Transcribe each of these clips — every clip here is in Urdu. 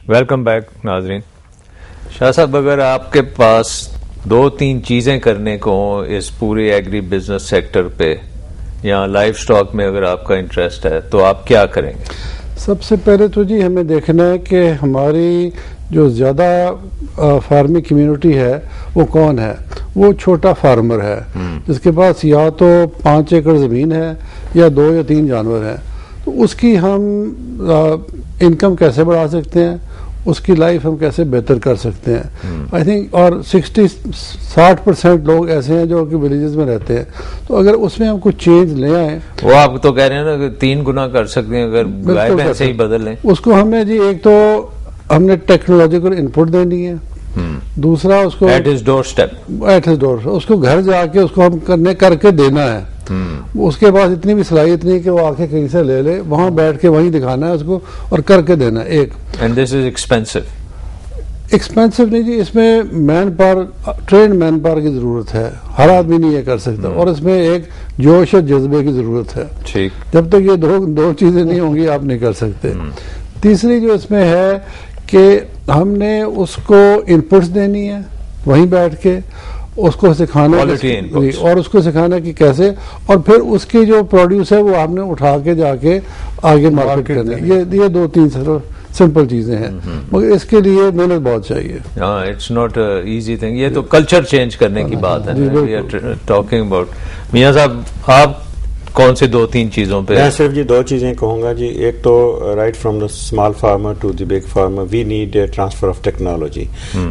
ویلکم بیک ناظرین. شاہ صاحب, اگر آپ کے پاس 2-3 چیزیں کرنے کو ہوں اس پورے ایگری بزنس سیکٹر پہ یا لائف سٹاک میں اگر آپ کا انٹرسٹ ہے تو آپ کیا کریں گے؟ سب سے پہلے تو جی ہمیں دیکھنا ہے کہ ہماری جو زیادہ فارمنگ کمیونٹی ہے وہ کون ہے. وہ چھوٹا فارمر ہے جس کے پاس یا تو 5 ایکڑ زمین ہے یا 2 یا 3 جانور ہیں. تو اس کی ہم انکم کیسے بڑھا سکتے ہیں, اس کی لائف ہم کیسے بہتر کر سکتے ہیں. آئی تھنک اور 60% لوگ ایسے ہیں جو کہ ولیجز میں رہتے ہیں. تو اگر اس میں ہم کچھ چینج لے آئیں, وہ آپ تو کہہ رہے ہیں نا کہ 3 گنا کر سکتے ہیں اگر گائے بھینس سے ہی بدل لیں. اس کو ہمیں جی ایک تو ہم نے ٹیکنالوجیکل انپٹ دینی ہے, دوسرا اس کو ایٹ ہز ڈور اسٹیپ, اس کو گھر جا کے اس کو ہم کر کے دینا ہے. اس کے پاس اتنی بھی صلاحیت نہیں کہ وہ آ کے کہیں سے لے لے, وہاں بیٹھ کے وہیں دکھانا ہے اس کو اور کر کے دینا ہے. ایک اینڈ دس از ایکسپینسو نہیں جی, اس میں man power, trend man power کی ضرورت ہے. ہر آدمی نہیں یہ کر سکتا, اور اس میں ایک جوش اور جذبے کی ضرورت ہے. جب تک یہ دو چیزیں نہیں ہوں گی آپ نہیں کر سکتے. تیسری جو اس میں ہے کہ ہم نے اس کو انپٹس دینی ہے وہیں بیٹھ کے, اس کو سکھانا اور اس کو سکھانا کہ کیسے, اور پھر اس کی جو پروڈیوس ہے وہ آپ نے اٹھا کے جا کے آگے مارکیٹ کرنا. یہ 2-3 سمپل چیزیں ہیں, مگر اس کے لیے محنت بہت چاہیے. ہاں, اٹس ناٹ ایزی تھنگ. یہ تو کلچر چینج کرنے کی بات ہے. We are talking about. میاں صاحب, آپ کون سے 2-3 چیزوں پہ؟ میں صرف جی 2 چیزیں کہوں گا جی. ایک تو right from the small farmer to the big farmer we need transfer of technology.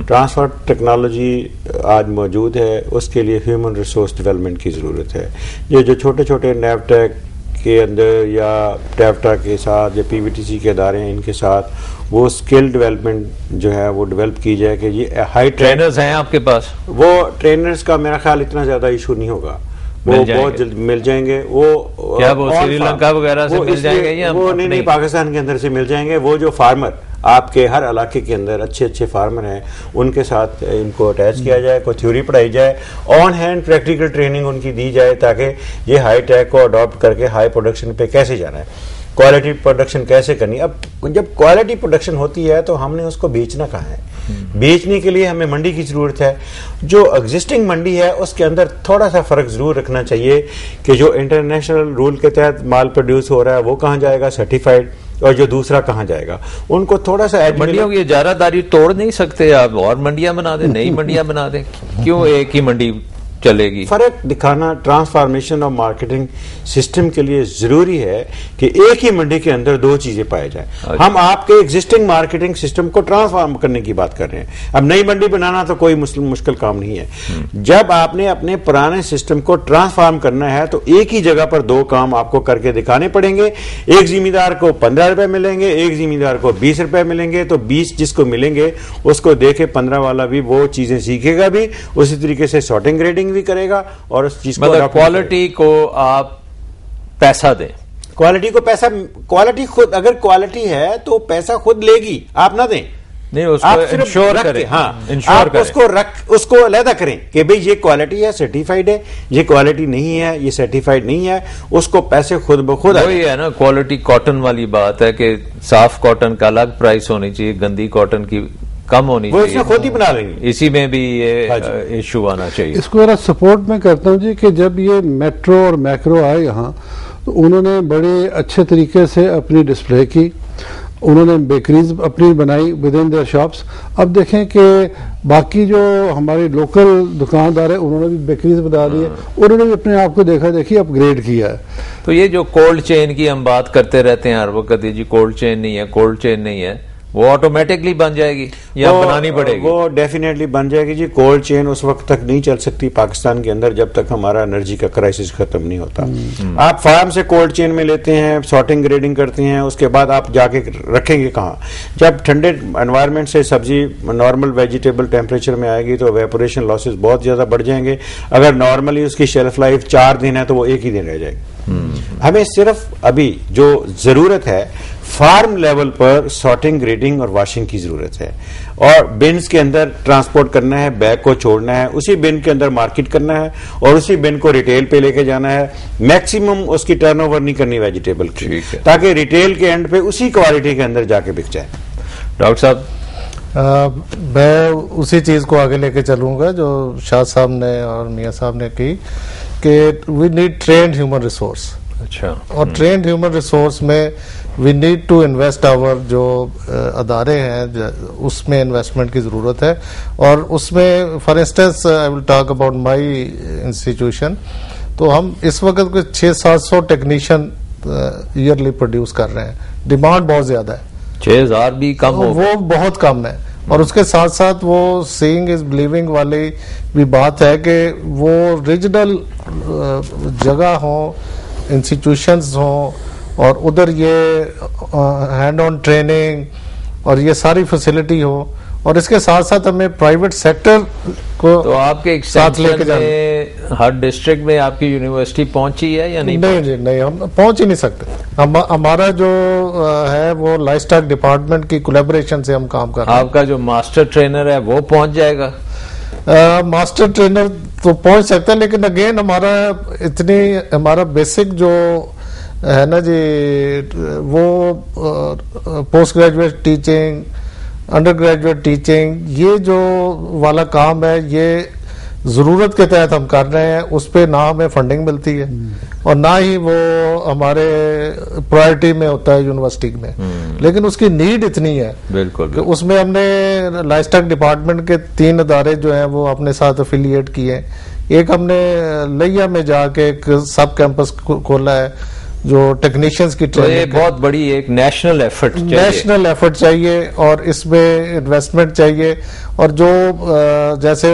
Transfer technology آج موجود ہے, اس کے لیے ہیومن ریسورس ڈیولپمنٹ کی ضرورت ہے. یہ جو چھوٹے چھوٹے نیوٹیک کے اندر یا ٹیفٹا کے ساتھ یا پی وی ٹی سی کے ادارے ہیں, ان کے ساتھ وہ اسکل ڈیولپمنٹ جو ہے وہ ڈیولپ کی جائے کہ یہ ہائی ٹرینرز ہیں آپ کے پاس. وہ ٹرینرز کا میرا خیال اتنا زیادہ ایشو نہیں ہوگا, وہ بہت جلد مل جائیں گے. وہ کیا وہ سری لنکا وغیرہ سے مل جائیں گے یا وہ نہیں پاکستان کے اندر سے مل جائیں گے. وہ جو فارمر آپ کے ہر علاقے کے اندر اچھے فارمر ہیں, ان کے ساتھ ان کو اٹیچ کیا جائے, کوئی تھیوری پڑھائی جائے, آن ہینڈ پریکٹیکل ٹریننگ ان کی دی جائے, تاکہ یہ ہائی ٹیک کو اڈاپٹ کر کے ہائی پروڈکشن پہ کیسے جانا ہے, کوالٹی پروڈکشن کیسے کرنی. اب جب کوالٹی پروڈکشن ہوتی ہے تو ہم نے اس کو بیچنا کہاں ہے. بیچنے کے لیے ہمیں منڈی کی ضرورت ہے. جو ایگزسٹنگ منڈی ہے اس کے اندر تھوڑا سا فرق ضرور رکھنا چاہیے کہ جو انٹرنیشنل رول کے تحت مال پروڈیوس ہو رہا ہے وہ کہاں جائے گا سرٹیفائڈ, اور جو دوسرا کہاں جائے گا. ان کو تھوڑا سا منڈیوں کی اجارہ داری توڑ نہیں سکتے آپ, اور منڈیاں بنا دیں, نئی منڈیاں بنا دیں, کیوں ایک ہی منڈی چلے گی؟ فرق دکھانا ٹرانسفارمیشن اور مارکیٹنگ سسٹم کے لیے ضروری ہے کہ ایک ہی منڈی کے اندر 2 چیزیں پائے جائیں. ہم آپ کے ایگزسٹنگ مارکیٹنگ سسٹم کو ٹرانسفارم کرنے کی بات کر رہے ہیں. اب نئی منڈی بنانا تو کوئی مشکل کام نہیں ہے. جب آپ نے اپنے پرانے سسٹم کو ٹرانسفارم کرنا ہے تو ایک ہی جگہ پر 2 کام آپ کو کر کے دکھانے پڑیں گے. ایک ذمہ دار کو 15 روپے ملیں گے, ایک ذمہ دار کو 20 روپے ملیں گے. تو 20 جس کو ملیں گے اس کو دیکھے 15 والا بھی وہ چیزیں سیکھے گا بھی, اسی طریقے سے سارٹنگ گریڈنگ بھی کرے گا. اور اس چیز کو مطلب کوالٹی کو آپ پیسہ دیں. کوالٹی کو پیسہ, کوالٹی خود, اگر کوالٹی ہے تو پیسہ خود لے گی, آپ نہ دیں. نہیں, اس کو انشور کریں. ہاں, آپ اس کو علیحدہ کریں کہ بھئی یہ کوالٹی ہے, سرٹیفائیڈ ہے, یہ کوالٹی نہیں ہے, یہ سرٹیفائیڈ نہیں ہے. اس کو پیسے خود بخود. وہی ہے نا کوالٹی کاٹن والی بات ہے کہ صاف کاٹن کا الگ پرائس ہونی چاہیے, گندی کاٹن کی کم ہونی چاہیے. وہ اس میں خود ہی بنا لیں گے. اسی میں بھی یہ ایشو آنا چاہیے. اس کو ذرا سپورٹ میں کرتا ہوں جی کہ جب یہ میٹرو اور میکرو آئے یہاں تو انہوں نے بڑے اچھے طریقے سے اپنی ڈسپلے کی, انہوں نے بیکریز اپنی بنائی ود ان دیئر شاپس. اب دیکھیں کہ باقی جو ہمارے لوکل دکاندار ہیں انہوں نے بھی بیکریز بنا دی ہے, انہوں نے بھی اپنے آپ کو دیکھی اپ گریڈ کیا ہے. تو یہ جو کولڈ چین کی ہم بات کرتے رہتے ہیں ہر وقت, جی کولڈ چین نہیں ہے, کولڈ چین نہیں ہے, وہ آٹومیٹکلی بن جائے گی یا بنانی پڑے گی؟ وہ ڈیفینیٹلی بن جائے گی جی. کولڈ چین اس وقت تک نہیں چل سکتی پاکستان کے اندر جب تک ہمارا انرجی کا کرائسس ختم نہیں ہوتا. آپ فارم سے کولڈ چین میں لیتے ہیں, سارٹنگ گریڈنگ کرتے ہیں, اس کے بعد آپ جا کے رکھیں گے کہاں؟ جب ٹھنڈے انوائرمنٹ سے سبزی نارمل ویجیٹیبل ٹیمپریچر میں آئے گی تو ویپوریشن لاسز بہت زیادہ بڑھ جائیں گے. اگر نارملی اس کی شیلف لائف 4 دن ہے تو وہ 1 ہی دن رہ جائے گی. ہمیں صرف ابھی جو ضرورت ہے فارم لیول پر سارٹنگ گریڈنگ اور واشنگ کی ضرورت ہے, اور بنز کے اندر ٹرانسپورٹ کرنا ہے, بیگ کو چھوڑنا ہے, اسی بن کے اندر مارکیٹ کرنا ہے, اور اسی بن کو ریٹیل پہ لے کے جانا ہے. میکسیمم اس کی ٹرن اوور نہیں کرنی ویجیٹیبل کی, تاکہ ریٹیل کے اینڈ پہ اسی کوالٹی کے اندر جا کے بک جائے. ڈاکٹر صاحب میں اسی چیز کو آگے لے کے چلوں گا جو شاہ صاحب نے اور میاں صاحب نے کی کہ we need trained human resource. اچھا. اور ٹرینڈ ہیومن ریسورس میں we need to invest our جو ادارے ہیں اس میں انویسٹمنٹ کی ضرورت ہے. اور اس میں for instance I will talk about my institution. تو ہم اس وقت کوئی 600-700 ٹیکنیشین ایئرلی پروڈیوس کر رہے ہیں. ڈیمانڈ بہت زیادہ ہے. 6000 بھی کم ہو, وہ بہت کم ہے. اور اس کے ساتھ ساتھ وہ سیئنگ از بلیونگ والی بھی بات ہے کہ وہ ریجنل جگہ ہوں, انسٹیٹیوشنز ہوں, اور ادھر یہ ہینڈ آن ٹریننگ اور یہ ساری فیسلٹی ہو. اور اس کے ساتھ ساتھ ہمیں پرائیویٹ سیکٹر کو تو آپ کے ساتھ لے کے جانا. ہر ڈسٹرکٹ میں آپ کی یونیورسٹی پہنچی ہے یا نہیں؟ نہیں, ہم پہنچ ہی نہیں سکتے. ہمارا جو ہے وہ لائف اسٹاک ڈپارٹمنٹ کی کولیبریشن سے ہم کام کر رہے ہیں. آپ کا جو ماسٹر ٹرینر ہے وہ پہنچ جائے گا؟ ماسٹر ٹرینر تو پہنچ سکتا ہے, لیکن اگین ہمارا بیسک جو ہے نا جی, وہ post graduate teaching, under graduate teaching, یہ جو والا کام ہے یہ ضرورت کے تحت ہم کر رہے ہیں. اس پہ نہ ہمیں فنڈنگ ملتی ہے اور نہ ہی وہ ہمارے پرائرٹی میں ہوتا ہے یونیورسٹی میں, لیکن اس کی نیڈ اتنی ہے بالکل کہ اس میں ہم نے لائف اسٹاک ڈپارٹمنٹ کے 3 ادارے جو ہیں وہ اپنے ساتھ افیلیٹ کیے. ایک ہم نے لیا میں جا کے ایک سب کیمپس کھولا ہے جو ٹیکنیشینز کی ٹریننگ. یہ بہت بڑی ایک نیشنل ایفرٹ چاہیے اور اس میں انویسٹمنٹ چاہیے. اور جو جیسے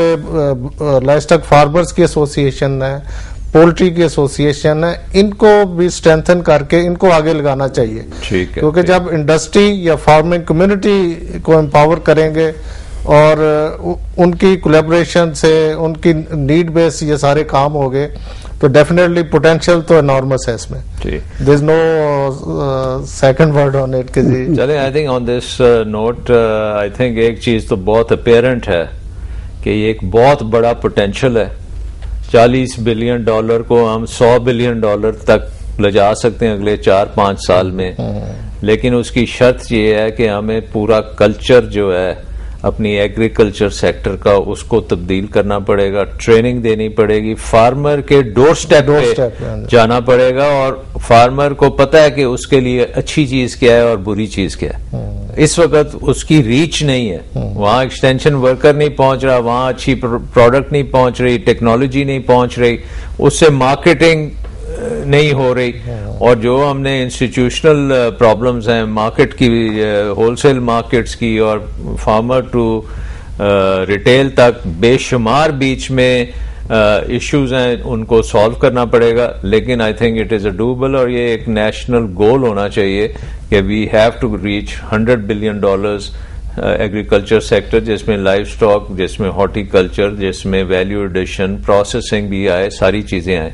لائف اسٹاک فارمرز کی ایسوسیشن ہے, پولٹری کی ایسوسیشن ہے, ان کو بھی اسٹرینتھن کر کے ان کو آگے لگانا چاہیے. کیونکہ جب انڈسٹری یا فارمنگ کمیونٹی کو امپاور کریں گے اور ان کی کولیبریشن سے ان کی نیڈ بیس یہ سارے کام ہو گئے تو ڈیفینیٹلی پوٹینشیل تو انارمس ہے اس میں. There is no second word on it. چلیں I think on this note I think ایک چیز تو بہت اپیرنٹ ہے کہ یہ ایک بہت بڑا پوٹینشیل ہے. $40 بلین کو ہم $100 بلین تک لے جا سکتے ہیں اگلے 4-5 سال میں, لیکن اس کی شرط یہ ہے کہ ہمیں پورا کلچر جو ہے اپنی ایگریکلچر سیکٹر کا اس کو تبدیل کرنا پڑے گا, ٹریننگ دینی پڑے گی, فارمر کے ڈور سٹیپ پہ جانا پڑے گا, اور فارمر کو پتا ہے کہ اس کے لیے اچھی چیز کیا ہے اور بری چیز کیا ہے. اس وقت اس کی ریچ نہیں ہے, وہاں ایکسٹینشن ورکر نہیں پہنچ رہا, وہاں اچھی پروڈکٹ نہیں پہنچ رہی, ٹیکنالوجی نہیں پہنچ رہی, اس سے مارکیٹنگ نہیں ہو رہی. اور جو ہم نے انسٹیٹیوشنل پرابلمز ہیں مارکیٹ کی, ہول سیل مارکیٹس کی اور فارمر ٹو ریٹیل تک بے شمار بیچ میں ایشوز ہیں, ان کو سالو کرنا پڑے گا. لیکن I think it is a double, اور یہ ایک نیشنل گول ہونا چاہیے کہ we have to reach $100 billion agriculture sector, جس میں لائف اسٹاک, جس میں ہارٹی کلچر, جس میں ویلیو ایڈیشن, پروسیسنگ بھی آئے, ساری چیزیں آئیں.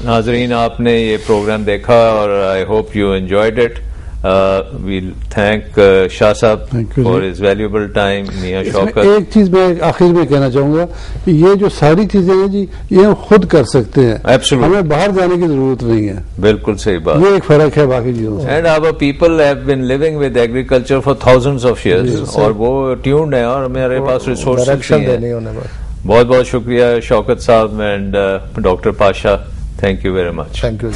ناظرین, آپ نے یہ پروگرام دیکھا اور I hope you enjoyed it. Well thank Shah Sahab for his valuable time. میاں شوکت, ایک چیز میں آخر میں کہنا چاہوں گا کہ یہ جو ساری چیزیں ہیں جی یہ ہم خود کر سکتے ہیں, ہمیں باہر جانے کی ضرورت نہیں ہے. بالکل صحیح بات, یہ ایک فرق ہے باقی چیزوں سے. And our people have been living with agriculture for thousands of years, اور وہ ٹیونڈ ہیں اور ہمارے پاس ریسورسز ہیں. بہت بہت شکریہ شوکت صاحب and doctor Pasha. Thank you very much. Thank you.